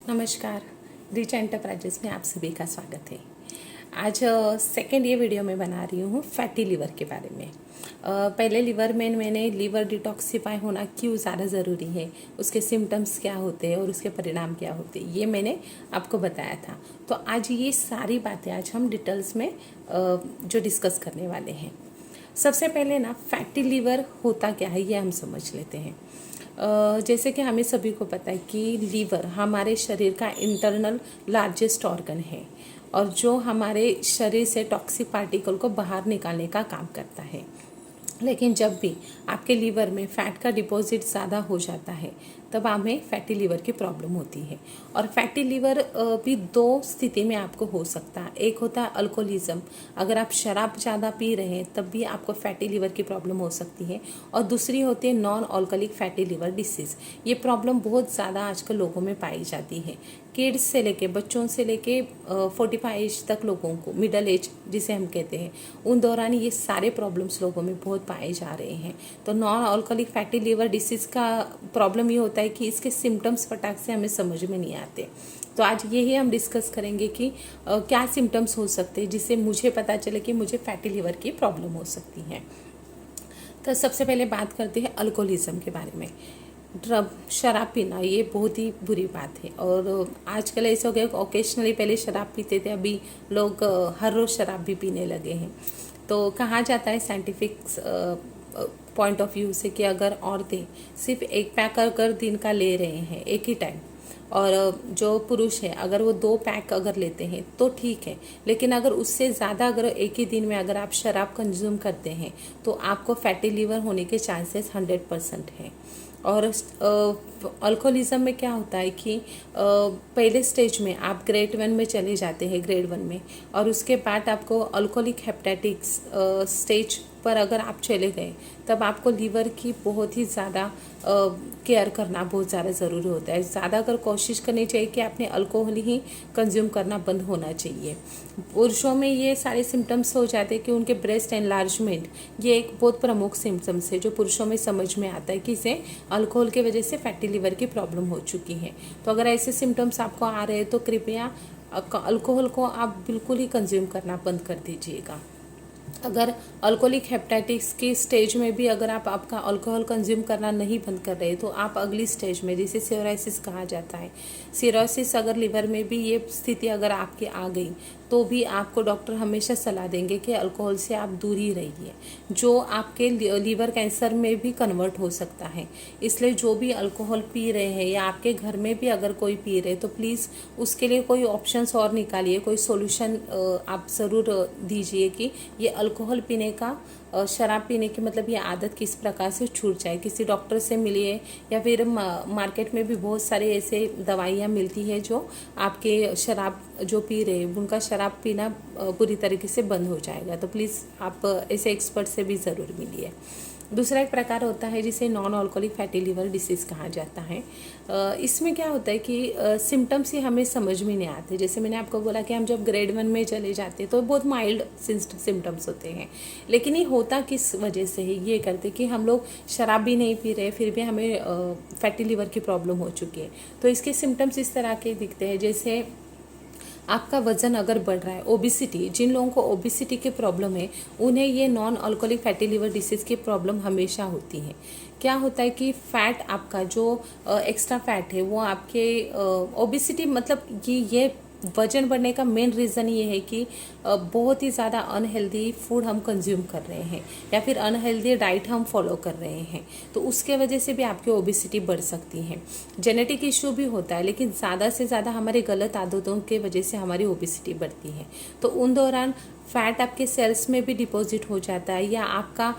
नमस्कार। Rich enterprises में आप सभी का स्वागत है। आज सेकेंड ये वीडियो मैं बना रही हूँ फैटी लीवर के बारे में। पहले लीवर में मैंने लीवर डिटॉक्सिफाई होना क्यों ज़्यादा ज़रूरी है, उसके सिम्टम्स क्या होते हैं और उसके परिणाम क्या होते हैं, ये मैंने आपको बताया था। तो आज ये सारी बातें आज हम डिटेल्स में जो डिस्कस करने वाले हैं। सबसे पहले ना फैटी लीवर होता क्या है ये हम समझ लेते हैं। जैसे कि हमें सभी को पता है कि लीवर हमारे शरीर का इंटरनल लार्जेस्ट ऑर्गन है और जो हमारे शरीर से टॉक्सिक पार्टिकल को बाहर निकालने का काम करता है। लेकिन जब भी आपके लीवर में फैट का डिपॉजिट ज़्यादा हो जाता है तब हमें फैटी लीवर की प्रॉब्लम होती है। और फैटी लीवर भी दो स्थिति में आपको हो सकता है। एक होता है अल्कोहलिज्म, अगर आप शराब ज़्यादा पी रहे हैं तब भी आपको फैटी लीवर की प्रॉब्लम हो सकती है। और दूसरी होती है non alcoholic fatty liver disease. ये प्रॉब्लम बहुत ज़्यादा आजकल लोगों में पाई जाती है। किड्स से लेके बच्चों से लेके 45 एज तक लोगों को, मिडल एज जिसे हम कहते हैं, उन दौरान ये सारे प्रॉब्लम्स लोगों में बहुत पाए जा रहे हैं। तो non alcoholic fatty liver disease का प्रॉब्लम ये होता है कि इसके सिम्टम्स फटाक से हमें समझ में नहीं आते। तो आज यही हम डिस्कस करेंगे कि क्या सिम्टम्स हो सकते हैं जिससे मुझे पता चले कि मुझे फैटी लीवर की प्रॉब्लम हो सकती है। तो सबसे पहले बात करते हैं अल्कोहलिज्म के बारे में। शराब पीना ये बहुत ही बुरी बात है और आजकल ऐसा हो गया ओकेशनली पहले शराब पीते थे, अभी लोग हर रोज़ शराब भी पीने लगे हैं। तो कहा जाता है साइंटिफिक पॉइंट ऑफ व्यू से कि अगर औरतें सिर्फ एक पैक अगर दिन का ले रहे हैं एक ही टाइम, और जो पुरुष है अगर वो 2 पैक अगर लेते हैं तो ठीक है, लेकिन अगर उससे ज़्यादा अगर एक ही दिन में अगर आप शराब कंज्यूम करते हैं तो आपको फैटी लीवर होने के चांसेस 100% हैं। और अल्कोहलिज्म में क्या होता है कि पहले स्टेज में आप ग्रेड 1 में चले जाते हैं, ग्रेड 1 में, और उसके बाद आपको अल्कोहलिक हेपेटाइटिस स्टेज पर अगर आप चले गए तब आपको लीवर की बहुत ही ज़्यादा केयर करना बहुत ज़्यादा ज़रूरी होता है। ज़्यादा अगर कोशिश करनी चाहिए कि आपने अल्कोहल ही कंज्यूम करना बंद होना चाहिए। पुरुषों में ये सारे सिम्टम्स हो जाते हैं कि उनके ब्रेस्ट एनलार्जमेंट, ये एक बहुत प्रमुख सिम्टम्स है जो पुरुषों में समझ में आता है कि इसे अल्कोहल की वजह से फैटी लीवर की प्रॉब्लम हो चुकी है। तो अगर ऐसे सिम्टम्स आपको आ रहे हैं तो कृपया अल्कोहल को आप बिल्कुल ही कंज्यूम करना बंद कर दीजिएगा। अगर अल्कोहलिक हेपेटाइटिस की स्टेज में भी अगर आप आपका अल्कोहल कंज्यूम करना नहीं बंद कर रहे तो आप अगली स्टेज में, जिसे सिरोसिस कहा जाता है, सिरोसिस अगर लीवर में भी ये स्थिति अगर आपकी आ गई तो भी आपको डॉक्टर हमेशा सलाह देंगे कि अल्कोहल से आप दूर ही रहिए, जो आपके लीवर कैंसर में भी कन्वर्ट हो सकता है। इसलिए जो भी अल्कोहल पी रहे हैं या आपके घर में भी अगर कोई पी रहे तो प्लीज़ उसके लिए कोई ऑप्शंस और निकालिए, कोई सॉल्यूशन आप ज़रूर दीजिए कि ये अल्कोहल पीने का, शराब पीने की मतलब ये आदत किस प्रकार से छूट जाए। किसी डॉक्टर से मिलिए या फिर मार्केट में भी बहुत सारे ऐसे दवाइयाँ मिलती है जो आपके शराब जो पी रहे हैं उनका शराब पीना पूरी तरीके से बंद हो जाएगा। तो प्लीज़ आप ऐसे एक्सपर्ट से भी ज़रूर मिलिए। दूसरा एक प्रकार होता है जिसे non alcoholic fatty liver disease कहा जाता है। इसमें क्या होता है कि सिम्टम्स ही हमें समझ में नहीं आते। जैसे मैंने आपको बोला कि हम जब ग्रेड 1 में चले जाते हैं तो बहुत माइल्ड सिम्टम्स होते हैं, लेकिन ये होता किस वजह से है, ये करते कि हम लोग शराब भी नहीं पी रहे फिर भी हमें फैटी लीवर की प्रॉब्लम हो चुकी है। तो इसके सिम्टम्स इस तरह के दिखते हैं, जैसे आपका वज़न अगर बढ़ रहा है, ओबिसिटी, जिन लोगों को ओबिसिटी की प्रॉब्लम है उन्हें ये non alcoholic fatty liver disease की प्रॉब्लम हमेशा होती है। क्या होता है कि फ़ैट आपका जो एक्स्ट्रा फैट है वो आपके ओबिसिटी, मतलब कि ये वजन बढ़ने का मेन रीज़न ये है कि बहुत ही ज़्यादा अनहेल्दी फूड हम कंज्यूम कर रहे हैं या फिर अनहेल्दी डाइट हम फॉलो कर रहे हैं, तो उसके वजह से भी आपकी ओबिसिटी बढ़ सकती है। जेनेटिक इशू भी होता है, लेकिन ज़्यादा से ज़्यादा हमारे गलत आदतों के वजह से हमारी ओबिसिटी बढ़ती है। तो उन दौरान फैट आपके सेल्स में भी डिपॉजिट हो जाता है, या आपका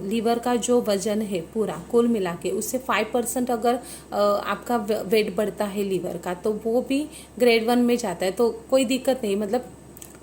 लीवर का जो वजन है पूरा कुल मिला के उससे 5% अगर आपका वेट बढ़ता है लीवर का तो वो भी ग्रेड 1 में जाता है। तो कोई दिक्कत नहीं, मतलब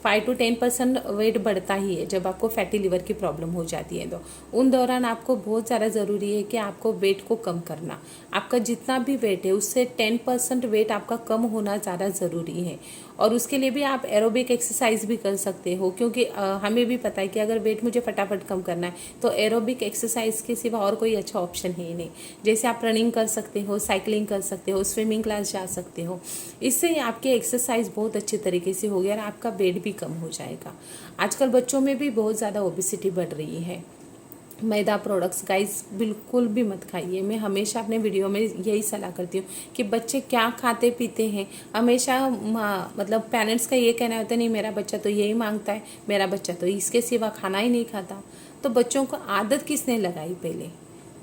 5 to 10% वेट बढ़ता ही है जब आपको फैटी लीवर की प्रॉब्लम हो जाती है। तो उन दौरान आपको बहुत ज़्यादा ज़रूरी है कि आपको वेट को कम करना। आपका जितना भी वेट है उससे 10% वेट आपका कम होना ज़्यादा ज़रूरी है। और उसके लिए भी आप एरोबिक एक्सरसाइज भी कर सकते हो, क्योंकि हमें भी पता है कि अगर वेट मुझे फटाफट कम करना है तो एरोबिक एक्सरसाइज के सिवा और कोई अच्छा ऑप्शन है ही नहीं। जैसे आप रनिंग कर सकते हो, साइकिलिंग कर सकते हो, स्विमिंग क्लास जा सकते हो। इससे आपकी एक्सरसाइज बहुत अच्छे तरीके से होगी और आपका वेट भी कम हो जाएगा। आजकल बच्चों में भी बहुत ज़्यादा ओबेसिटी बढ़ रही है। मैदा प्रोडक्ट्स गाइस बिल्कुल भी मत खाइए। मैं हमेशा अपने वीडियो में यही सलाह करती हूँ कि बच्चे क्या खाते पीते हैं। हमेशा मतलब पेरेंट्स का ये कहना होता है नहीं मेरा बच्चा तो यही मांगता है, मेरा बच्चा तो इसके सिवा खाना ही नहीं खाता। तो बच्चों को आदत किसने लगाई पहले,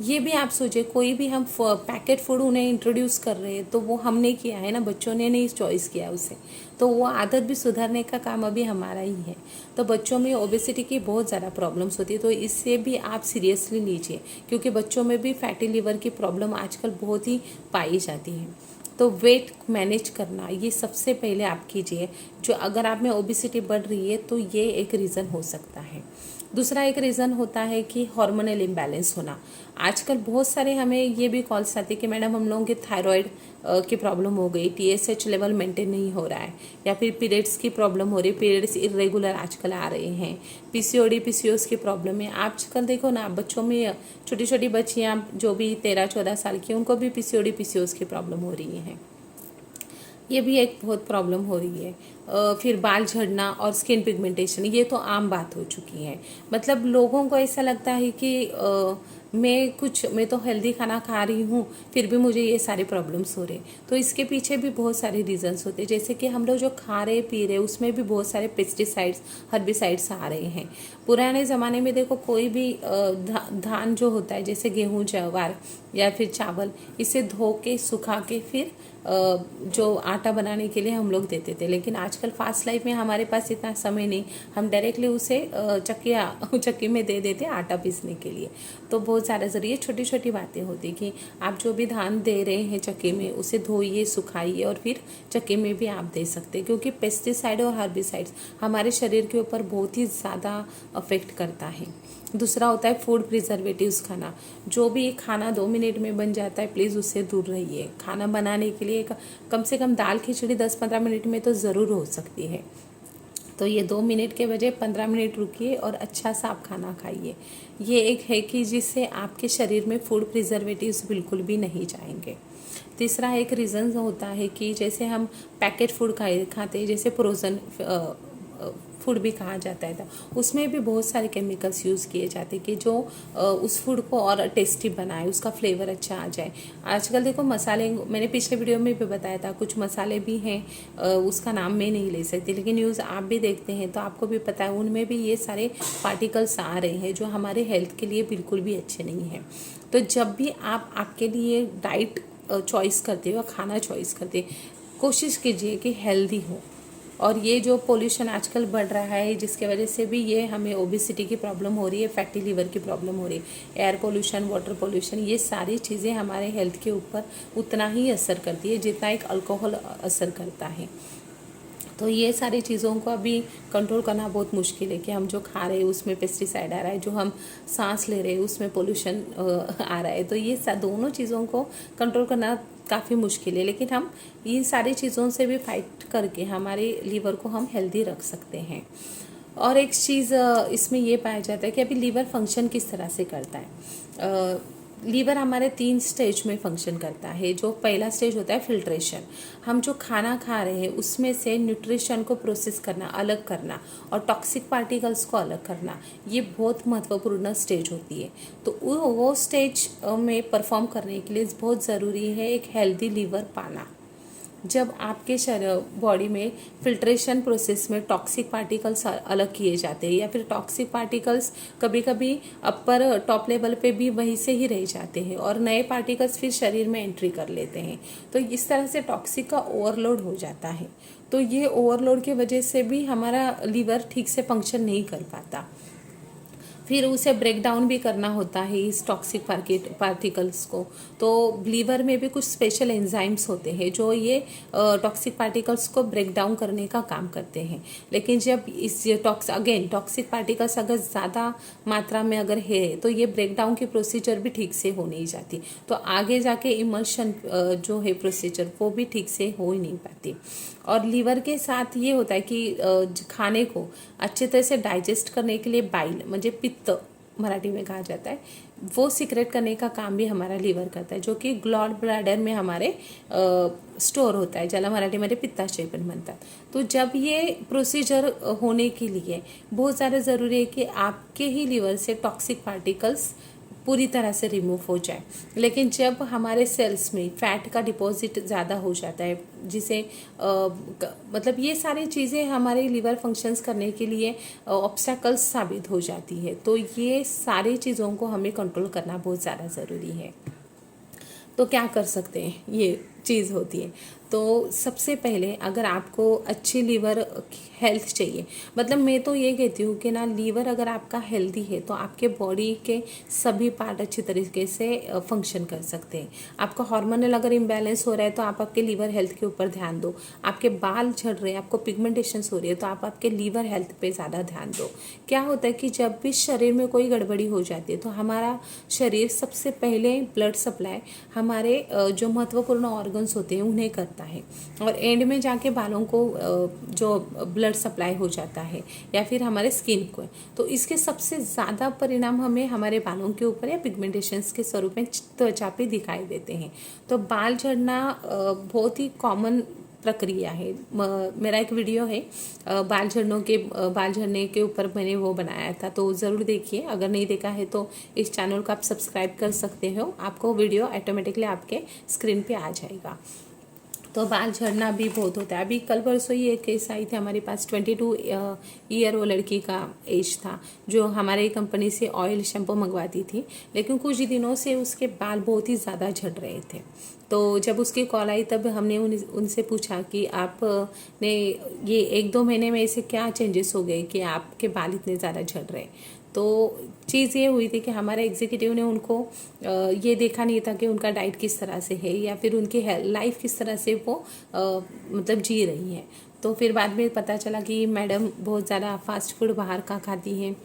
ये भी आप सोचिए। कोई भी हम पैकेट फूड उन्हें इंट्रोड्यूस कर रहे हैं तो वो हमने किया है ना, बच्चों ने नहीं चॉइस किया उसे। तो वो आदत भी सुधारने का काम अभी हमारा ही है। तो बच्चों में ओबेसिटी की बहुत ज़्यादा प्रॉब्लम्स होती है, तो इससे भी आप सीरियसली लीजिए, क्योंकि बच्चों में भी फैटी लिवर की प्रॉब्लम आजकल बहुत ही पाई जाती है। तो वेट मैनेज करना ये सबसे पहले आप कीजिए। जो अगर आप में ओबेसिटी बढ़ रही है तो ये एक रीज़न हो सकता है। दूसरा एक रीज़न होता है कि हार्मोनल इम्बैलेंस होना। आजकल बहुत सारे हमें ये भी कॉल्स आते हैं कि मैडम हम लोगों के थायराइड की प्रॉब्लम हो गई, TSH लेवल मेंटेन नहीं हो रहा है, या फिर पीरियड्स की प्रॉब्लम हो रही है, पीरियड्स इरेगुलर आजकल आ रहे हैं, PCOD PCOS की प्रॉब्लम है। आजकल देखो ना बच्चों में, छोटी छोटी बच्चियाँ जो भी 13-14 साल की, उनको भी PCOD PCOS की प्रॉब्लम हो रही है। ये भी एक बहुत प्रॉब्लम हो रही है। फिर बाल झड़ना और स्किन पिगमेंटेशन, ये तो आम बात हो चुकी है। मतलब लोगों को ऐसा लगता है कि मैं तो हेल्दी खाना खा रही हूँ फिर भी मुझे ये सारे प्रॉब्लम्स हो रहे हैं। तो इसके पीछे भी बहुत सारे रीजंस होते हैं, जैसे कि हम लोग जो खा रहे पी रहे उसमें भी बहुत सारे पेस्टिसाइड्स, हर्बिसाइड्स आ रहे हैं। पुराने ज़माने में देखो कोई भी धान जो होता है, जैसे गेहूँ, ज्वार या फिर चावल, इसे धो के सुखा के फिर जो आटा बनाने के लिए हम लोग देते थे। लेकिन आजकल फास्ट लाइफ में हमारे पास इतना समय नहीं, हम डायरेक्टली उसे चक्की में दे देते आटा पीसने के लिए। तो बहुत सारे ज़रिए छोटी छोटी बातें होती कि आप जो भी धान दे रहे हैं चक्की में, उसे धोइए, सुखाइए और फिर चक्की में भी आप दे सकते हैं, क्योंकि पेस्टिसाइड और हर्बिसाइड्स हमारे शरीर के ऊपर बहुत ही ज़्यादा अफेक्ट करता है। दूसरा होता है फूड प्रिजर्वेटिव्स खाना। जो भी खाना 2 मिनट में बन जाता है प्लीज़ उससे दूर रहिए। खाना बनाने के लिए कम से कम दाल खिचड़ी 10-15 मिनट में तो ज़रूर हो सकती है। तो ये 2 मिनट के बजाय 15 मिनट रुकिए और अच्छा सा आप खाना खाइए। ये एक है कि जिससे आपके शरीर में फूड प्रिजर्वेटिव्स बिल्कुल भी नहीं जाएंगे। तीसरा एक रीज़न होता है कि जैसे हम पैकेट फूड खाते हैं, जैसे फ्रोज़न फूड भी कहा जाता है, उसमें भी बहुत सारे केमिकल्स यूज़ किए जाते हैं कि जो उस फूड को और टेस्टी बनाए, उसका फ्लेवर अच्छा आ जाए। आजकल देखो मसाले, मैंने पिछले वीडियो में भी बताया था, कुछ मसाले भी हैं, उसका नाम मैं नहीं ले सकती, लेकिन न्यूज़ आप भी देखते हैं तो आपको भी पता है उनमें भी ये सारे पार्टिकल्स आ रहे हैं जो हमारे हेल्थ के लिए बिल्कुल भी अच्छे नहीं हैं। तो जब भी आप आपके लिए डाइट चॉइस करते हो, खाना चॉइस करते, कोशिश कीजिए कि हेल्दी हो। और ये जो पोल्यूशन आजकल बढ़ रहा है जिसके वजह से भी ये हमें ओबेसिटी की प्रॉब्लम हो रही है, फैटी लिवर की प्रॉब्लम हो रही है, एयर पोल्यूशन, वाटर पोल्यूशन, ये सारी चीज़ें हमारे हेल्थ के ऊपर उतना ही असर करती है जितना एक अल्कोहल असर करता है। तो ये सारी चीज़ों को अभी कंट्रोल करना बहुत मुश्किल है कि हम जो खा रहे हैं उसमें पेस्टिसाइड आ रहा है, जो हम सांस ले रहे हैं उसमें पोल्यूशन आ रहा है। तो ये दोनों चीज़ों को कंट्रोल करना काफ़ी मुश्किल है, लेकिन हम इन सारी चीज़ों से भी फाइट करके हमारे लीवर को हम हेल्दी रख सकते हैं। और एक चीज़ इसमें ये पाया जाता है कि अभी लीवर फंक्शन किस तरह से करता है। लीवर हमारे 3 स्टेज में फंक्शन करता है। जो पहला स्टेज होता है फिल्ट्रेशन, हम जो खाना खा रहे हैं उसमें से न्यूट्रिशन को प्रोसेस करना, अलग करना और टॉक्सिक पार्टिकल्स को अलग करना, ये बहुत महत्वपूर्ण स्टेज होती है। तो वो स्टेज में परफॉर्म करने के लिए बहुत ज़रूरी है एक हेल्दी लीवर पाना। जब आपके शरीर बॉडी में फिल्ट्रेशन प्रोसेस में टॉक्सिक पार्टिकल्स अलग किए जाते हैं, या फिर टॉक्सिक पार्टिकल्स कभी कभी अपर टॉप लेवल पे भी वहीं से ही रह जाते हैं और नए पार्टिकल्स फिर शरीर में एंट्री कर लेते हैं, तो इस तरह से टॉक्सिक का ओवरलोड हो जाता है। तो ये ओवरलोड की वजह से भी हमारा लीवर ठीक से फंक्शन नहीं कर पाता। फिर उसे ब्रेक डाउन भी करना होता है इस टॉक्सिक पार्टिकल्स को। तो लीवर में भी कुछ स्पेशल एंजाइम्स होते हैं जो ये टॉक्सिक पार्टिकल्स को ब्रेक डाउन करने का काम करते हैं। लेकिन जब इस टॉक्सिक पार्टिकल्स अगर ज़्यादा मात्रा में अगर है तो ये ब्रेक डाउन की प्रोसीजर भी ठीक से हो नहीं जाती, तो आगे जाके इमल्शन जो है प्रोसीजर वो भी ठीक से हो ही नहीं पाती। और लीवर के साथ ये होता है कि खाने को अच्छे तरह से डाइजेस्ट करने के लिए बाइल म्हणजे पित्त मराठी में कहा जाता है, वो सिक्रेट करने का काम भी हमारा लीवर करता है, जो की गॉल ब्लॅडर में हमारे स्टोर होता है, ज्याला मराठीमध्ये पित्ताशय पण म्हणतात। तो जब ये प्रोसीजर होने के लिए बहुत ज़्यादा ज़रूरी है कि आपके ही लीवर से टॉक्सिक पार्टिकल्स पूरी तरह से रिमूव हो जाए। लेकिन जब हमारे सेल्स में फैट का डिपॉजिट ज़्यादा हो जाता है, जिसे मतलब ये सारी चीज़ें हमारे लीवर फंक्शंस करने के लिए ऑब्स्टैकल्स साबित हो जाती है। तो ये सारी चीज़ों को हमें कंट्रोल करना बहुत ज़्यादा ज़रूरी है। तो क्या कर सकते हैं, ये चीज़ होती है। तो सबसे पहले अगर आपको अच्छी लीवर हेल्थ चाहिए, मतलब मैं तो ये कहती हूँ कि ना लीवर अगर आपका हेल्दी है तो आपके बॉडी के सभी पार्ट अच्छी तरीके से फंक्शन कर सकते हैं। आपका हार्मोनल अगर इम्बैलेंस हो रहा है तो आप आपके लीवर हेल्थ के ऊपर ध्यान दो। आपके बाल झड़ रहे हैं, आपको पिगमेंटेशंस हो रही है, तो आप आपके लीवर हेल्थ पे ज़्यादा ध्यान दो। क्या होता है कि जब भी शरीर में कोई गड़बड़ी हो जाती है तो हमारा शरीर सबसे पहले ब्लड सप्लाई हमारे जो महत्वपूर्ण ऑर्गन्स होते हैं उन्हें करता है, और एंड में जाके बालों को जो ब्लड सप्लाई हो जाता है या फिर हमारे स्किन को। तो इसके सबसे ज़्यादा परिणाम हमें हमारे बालों के ऊपर या पिगमेंटेशंस के स्वरूप में त्वचा पे दिखाई देते हैं। तो बाल झड़ना बहुत ही कॉमन प्रक्रिया है। मेरा एक वीडियो है बाल झड़ने के ऊपर मैंने वो बनाया था, तो ज़रूर देखिए। अगर नहीं देखा है तो इस चैनल को आप सब्सक्राइब कर सकते हो, आपको वीडियो ऑटोमेटिकली आपके स्क्रीन पे आ जाएगा। तो बाल झड़ना भी बहुत होता है। अभी कल परसों ही एक केस आई थी हमारे पास, 22 ईयर वो लड़की का एज था, जो हमारे कंपनी से ऑयल शैम्पू मंगवाती थी, लेकिन कुछ दिनों से उसके बाल बहुत ही ज़्यादा झड़ रहे थे। तो जब उसकी कॉल आई तब हमने उनसे पूछा कि आपने ये 1-2 महीने में ऐसे क्या चेंजेस हो गए कि आपके बाल इतने ज़्यादा झड़ रहे। तो चीज़ ये हुई थी कि हमारे एग्जीक्यूटिव ने उनको ये देखा नहीं था कि उनका डाइट किस तरह से है या फिर उनकी लाइफ किस तरह से वो मतलब जी रही हैं। तो फिर बाद में पता चला कि मैडम बहुत ज़्यादा फास्ट फूड बाहर का खाती हैं,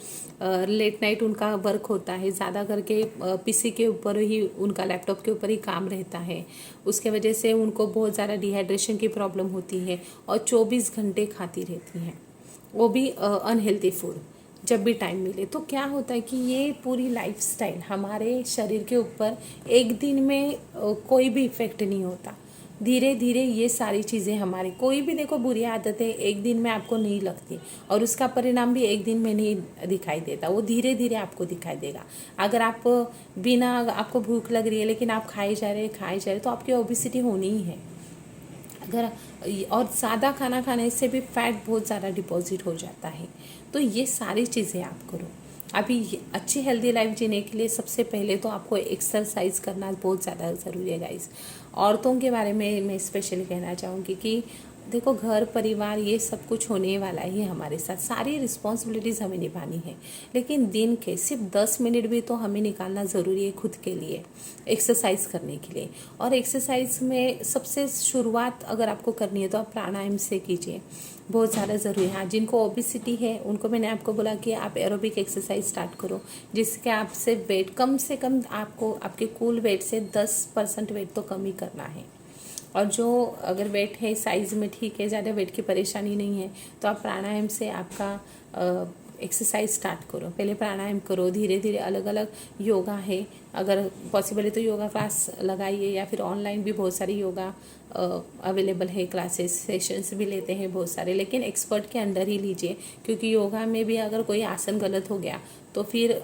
लेट नाइट उनका वर्क होता है, ज़्यादा करके पीसी के ऊपर ही, उनका लैपटॉप के ऊपर ही काम रहता है। उसके वजह से उनको बहुत ज़्यादा डिहाइड्रेशन की प्रॉब्लम होती है और 24 घंटे खाती रहती हैं, वो भी अनहेल्दी फूड जब भी टाइम मिले। तो क्या होता है कि ये पूरी लाइफस्टाइल हमारे शरीर के ऊपर एक दिन में कोई भी इफ़ेक्ट नहीं होता। धीरे धीरे ये सारी चीज़ें हमारी, कोई भी देखो बुरी आदतें एक दिन में आपको नहीं लगती और उसका परिणाम भी एक दिन में नहीं दिखाई देता, वो धीरे धीरे आपको दिखाई देगा। अगर आप बिना, आपको भूख लग रही है लेकिन आप खाए जा रहे तो आपकी ओबेसिटी होनी ही है। अगर और ज़्यादा खाना खाने से भी फैट बहुत ज़्यादा डिपॉजिट हो जाता है। तो ये सारी चीज़ें आप करो। अभी अच्छी हेल्दी लाइफ जीने के लिए सबसे पहले तो आपको एक्सरसाइज करना बहुत ज़्यादा ज़रूरी है गाइस। औरतों के बारे में मैं स्पेशली कहना चाहूँगी कि देखो, घर परिवार ये सब कुछ होने वाला ही हमारे साथ, सारी रिस्पॉन्सिबिलिटीज़ हमें निभानी है, लेकिन दिन के सिर्फ 10 मिनट भी तो हमें निकालना ज़रूरी है खुद के लिए, एक्सरसाइज करने के लिए। और एक्सरसाइज में सबसे शुरुआत अगर आपको करनी है तो आप प्राणायाम से कीजिए, बहुत ज़्यादा ज़रूरी है। हाँ, जिनको ओबेसिटी है उनको मैंने आपको बोला कि आप एरोबिक एक्सरसाइज स्टार्ट करो, जिसके आपसे वेट कम से कम आपको आपके कुल वेट से 10% वेट तो कम ही करना है। और जो अगर वेट है साइज़ में ठीक है, ज़्यादा वेट की परेशानी नहीं है, तो आप प्राणायाम से आपका एक्सरसाइज स्टार्ट करो। पहले प्राणायाम करो, धीरे धीरे अलग अलग योगा है, अगर पॉसिबल है तो योगा क्लास लगाइए, या फिर ऑनलाइन भी बहुत सारी योगा अवेलेबल है, क्लासेस सेशंस भी लेते हैं बहुत सारे, लेकिन एक्सपर्ट के अंडर ही लीजिए, क्योंकि योगा में भी अगर कोई आसन गलत हो गया तो फिर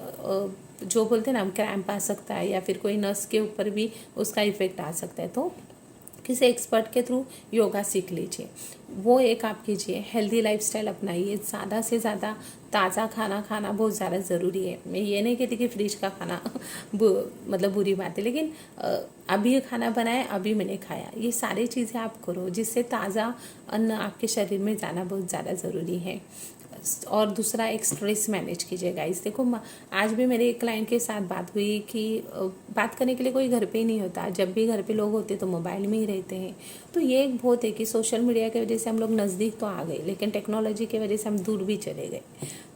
जो बोलते हैं ना, क्रैम्प आ सकता है या फिर कोई नस के ऊपर भी उसका इफेक्ट आ सकता है। तो किसी एक्सपर्ट के थ्रू योगा सीख लीजिए, वो एक आप कीजिए। हेल्दी लाइफस्टाइल अपनाइए, ज़्यादा से ज़्यादा ताज़ा खाना खाना बहुत ज़्यादा ज़रूरी है। मैं ये नहीं कहती कि फ्रिज का खाना मतलब बुरी बात है, लेकिन अभी खाना बनाया, अभी मैंने खाया, ये सारी चीज़ें आप करो, जिससे ताज़ा अन्न आपके शरीर में जाना बहुत ज़्यादा ज़रूरी है। और दूसरा एक स्ट्रेस मैनेज कीजिए गाइस। देखो आज भी मेरे एक क्लाइंट के साथ बात हुई कि बात करने के लिए कोई घर पे ही नहीं होता, जब भी घर पे लोग होते तो मोबाइल में ही रहते हैं। तो ये एक बहुत है कि सोशल मीडिया की वजह से हम लोग नज़दीक तो आ गए, लेकिन टेक्नोलॉजी की वजह से हम दूर भी चले गए।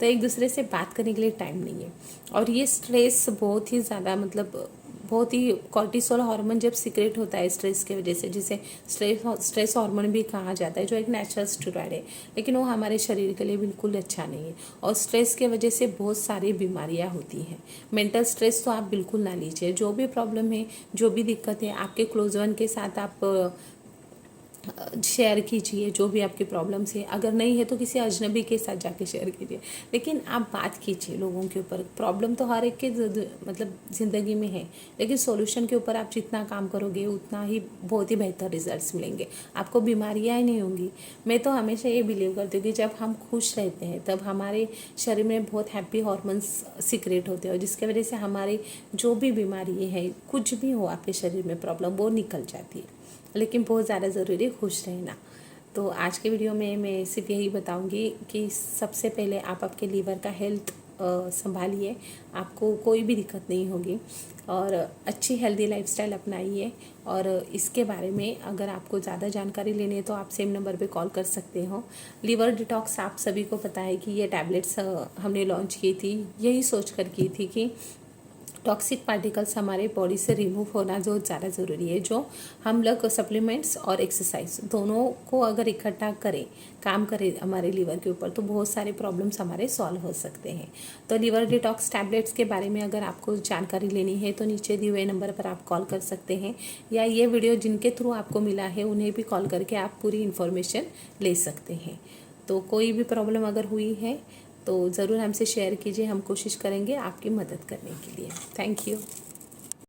तो एक दूसरे से बात करने के लिए टाइम नहीं है। और ये स्ट्रेस बहुत ही ज़्यादा मतलब बहुत ही कॉर्टिसोल हार्मोन जब सीक्रेट होता है स्ट्रेस की वजह से, जिसे स्ट्रेस हार्मोन भी कहा जाता है, जो एक नेचुरल स्टेरॉइड है, लेकिन वो हमारे शरीर के लिए बिल्कुल अच्छा नहीं है। और स्ट्रेस की वजह से बहुत सारी बीमारियां होती हैं। मेंटल स्ट्रेस तो आप बिल्कुल ना लीजिए। जो भी प्रॉब्लम है, जो भी दिक्कत है, आपके क्लोज वन के साथ आप शेयर कीजिए जो भी आपकी प्रॉब्लम्स है। अगर नहीं है तो किसी अजनबी के साथ जाके शेयर कीजिए, लेकिन आप बात कीजिए लोगों के ऊपर। प्रॉब्लम तो हर एक के मतलब ज़िंदगी में है, लेकिन सॉल्यूशन के ऊपर आप जितना काम करोगे उतना ही बहुत ही बेहतर रिजल्ट्स मिलेंगे, आपको बीमारियाँ ही नहीं होंगी। मैं तो हमेशा ये बिलीव करती हूँ कि जब हम खुश रहते हैं तब हमारे शरीर में बहुत हैप्पी हॉर्मोन्स सीक्रेट होते हैं, और जिसकी वजह से हमारी जो भी बीमारी है, कुछ भी हो आपके शरीर में प्रॉब्लम, वो निकल जाती है। लेकिन बहुत ज़्यादा ज़रूरी है खुश रहना। तो आज के वीडियो में मैं सिर्फ यही बताऊंगी कि सबसे पहले आप आपके लीवर का हेल्थ संभालिए, आपको कोई भी दिक्कत नहीं होगी, और अच्छी हेल्दी लाइफस्टाइल अपनाइए। और इसके बारे में अगर आपको ज़्यादा जानकारी लेनी है तो आप सेम नंबर पे कॉल कर सकते हो। लीवर डिटॉक्स आप सभी को पता है कि ये टैबलेट्स हमने लॉन्च की थी, यही सोच कर की थी कि टॉक्सिक पार्टिकल्स हमारे बॉडी से रिमूव होना जो ज़्यादा ज़रूरी है। जो हम लोग सप्लीमेंट्स और एक्सरसाइज दोनों को अगर इकट्ठा करें, काम करें हमारे लीवर के ऊपर, तो बहुत सारे प्रॉब्लम्स हमारे सॉल्व हो सकते हैं। तो लीवर डिटॉक्स टैबलेट्स के बारे में अगर आपको जानकारी लेनी है तो नीचे दिए हुए नंबर पर आप कॉल कर सकते हैं, या ये वीडियो जिनके थ्रू आपको मिला है उन्हें भी कॉल करके आप पूरी इन्फॉर्मेशन ले सकते हैं। तो कोई भी प्रॉब्लम अगर हुई है तो ज़रूर हमसे शेयर कीजिए, हम कोशिश करेंगे आपकी मदद करने के लिए। Thank you.